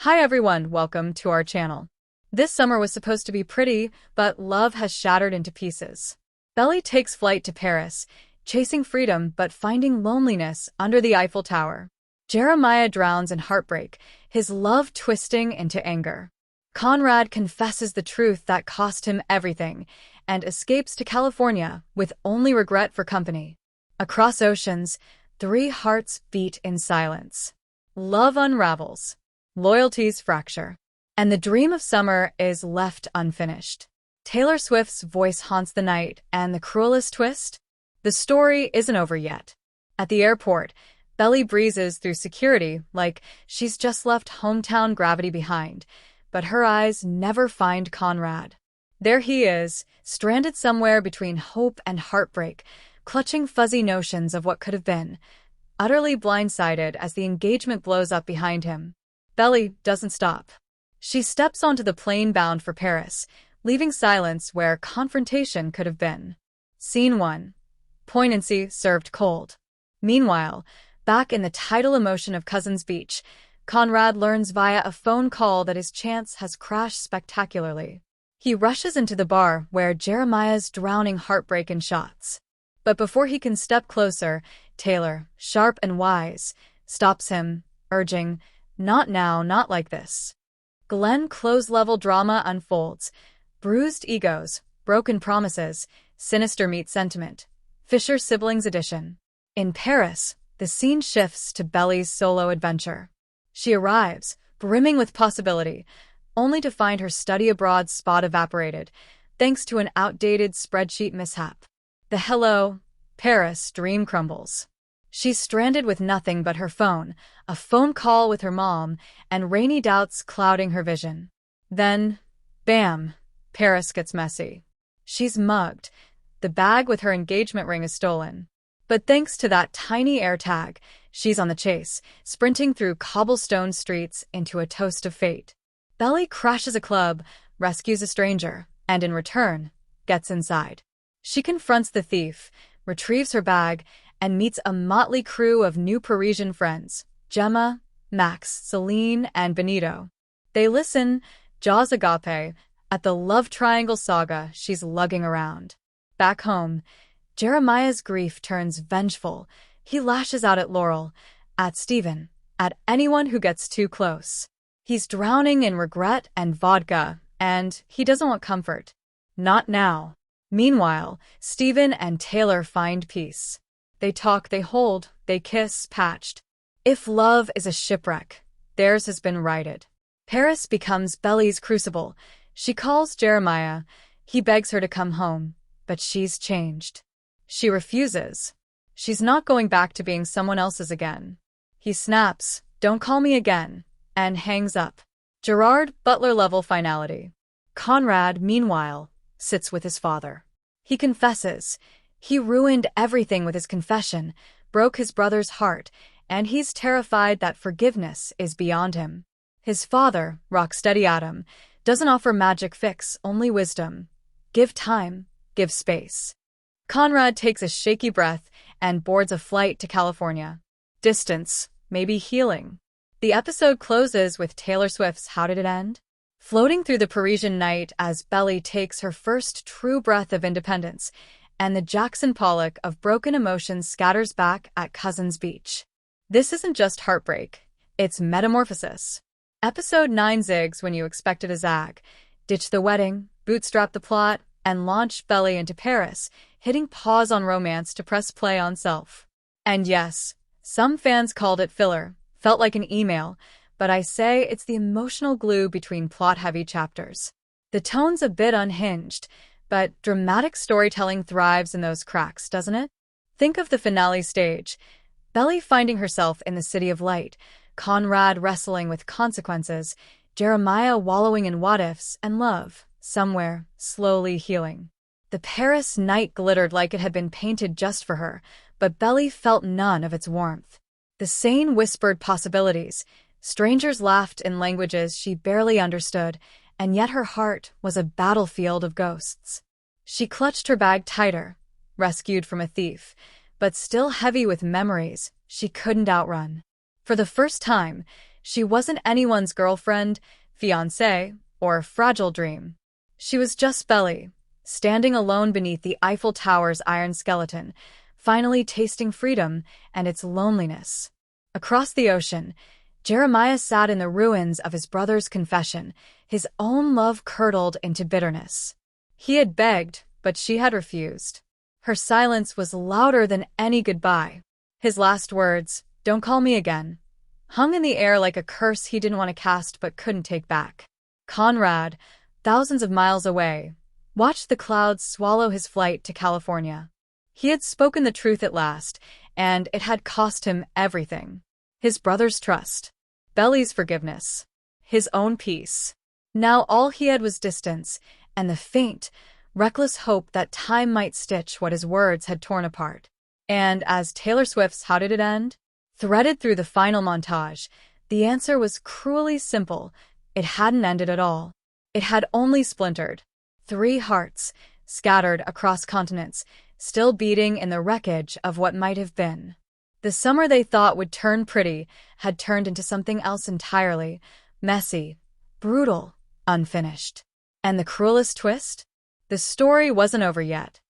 Hi everyone, welcome to our channel. This summer was supposed to be pretty, but love has shattered into pieces. Belly takes flight to Paris, chasing freedom but finding loneliness under the Eiffel Tower. Jeremiah drowns in heartbreak, his love twisting into anger. Conrad confesses the truth that cost him everything and escapes to California with only regret for company. Across oceans, three hearts beat in silence. Love unravels. Loyalties fracture. And the dream of summer is left unfinished. Taylor Swift's voice haunts the night, and the cruelest twist? The story isn't over yet. At the airport, Belly breezes through security like she's just left hometown gravity behind, but her eyes never find Conrad. There he is, stranded somewhere between hope and heartbreak, clutching fuzzy notions of what could have been, utterly blindsided as the engagement blows up behind him. Belly doesn't stop. She steps onto the plane bound for Paris, leaving silence where confrontation could have been. Scene 1. Poignancy served cold. Meanwhile, back in the tidal emotion of Cousins Beach, Conrad learns via a phone call that his chance has crashed spectacularly. He rushes into the bar where Jeremiah's drowning heartbreak in shots. But before he can step closer, Taylor, sharp and wise, stops him, urging, "Not now, not like this." Glenn Close-level drama unfolds. Bruised egos, broken promises, sinister meet sentiment. Fisher Siblings edition. In Paris, the scene shifts to Belly's solo adventure. She arrives, brimming with possibility, only to find her study abroad spot evaporated, thanks to an outdated spreadsheet mishap. The Hello, Paris dream crumbles. She's stranded with nothing but her phone, a phone call with her mom, and rainy doubts clouding her vision. Then, bam, Paris gets messy. She's mugged. The bag with her engagement ring is stolen. But thanks to that tiny AirTag, she's on the chase, sprinting through cobblestone streets into a toast of fate. Belly crashes a club, rescues a stranger, and in return, gets inside. She confronts the thief, retrieves her bag, and meets a motley crew of new Parisian friends, Gemma, Max, Celine, and Benito. They listen, jaws agape, at the love triangle saga she's lugging around. Back home, Jeremiah's grief turns vengeful. He lashes out at Laurel, at Steven, at anyone who gets too close. He's drowning in regret and vodka, and he doesn't want comfort. Not now. Meanwhile, Steven and Taylor find peace. They talk, they hold, they kiss, patched. If love is a shipwreck, theirs has been righted. Paris becomes Belly's crucible. She calls Jeremiah. He begs her to come home, but she's changed. She refuses. She's not going back to being someone else's again. He snaps, "Don't call me again," and hangs up. Gerard Butler-level finality. Conrad, meanwhile, sits with his father. He confesses. He ruined everything with his confession, broke his brother's heart, and he's terrified that forgiveness is beyond him. His father, rock-steady Adam, doesn't offer magic fix, only wisdom. Give time, give space. Conrad takes a shaky breath and boards a flight to California. Distance, maybe healing. The episode closes with Taylor Swift's How Did It End? Floating through the Parisian night as Belly takes her first true breath of independence, and the Jackson Pollock of broken emotions scatters back at Cousins Beach. This isn't just heartbreak, it's metamorphosis. Episode 9 zigs when you expected a zag. Ditch the wedding, bootstrap the plot, and launch Belly into Paris, hitting pause on romance to press play on self. And yes, some fans called it filler, felt like an email, but I say it's the emotional glue between plot-heavy chapters. The tone's a bit unhinged, but dramatic storytelling thrives in those cracks, doesn't it? Think of the finale stage. Belly finding herself in the city of light, Conrad wrestling with consequences, Jeremiah wallowing in what-ifs, and love, somewhere, slowly healing. The Paris night glittered like it had been painted just for her, but Belly felt none of its warmth. The Seine whispered possibilities. Strangers laughed in languages she barely understood, and yet her heart was a battlefield of ghosts. She clutched her bag tighter, rescued from a thief, but still heavy with memories she couldn't outrun. For the first time, She wasn't anyone's girlfriend, fiancée, or fragile dream. She was just Belly, standing alone beneath the Eiffel Tower's iron skeleton, finally tasting freedom and its loneliness. Across the ocean, Jeremiah sat in the ruins of his brother's confession, his own love curdled into bitterness. He had begged, but she had refused. Her silence was louder than any goodbye. His last words, "Don't call me again," hung in the air like a curse he didn't want to cast but couldn't take back. Conrad, thousands of miles away, watched the clouds swallow his flight to California. He had spoken the truth at last, and it had cost him everything. His brother's trust, Belly's forgiveness, his own peace. Now all he had was distance, and the faint, reckless hope that time might stitch what his words had torn apart. And as Taylor Swift's How Did It End? Threaded through the final montage, the answer was cruelly simple. It hadn't ended at all. It had only splintered. 3 hearts, scattered across continents, still beating in the wreckage of what might have been. The summer they thought would turn pretty had turned into something else entirely, messy, brutal, unfinished. And the cruelest twist? The story wasn't over yet.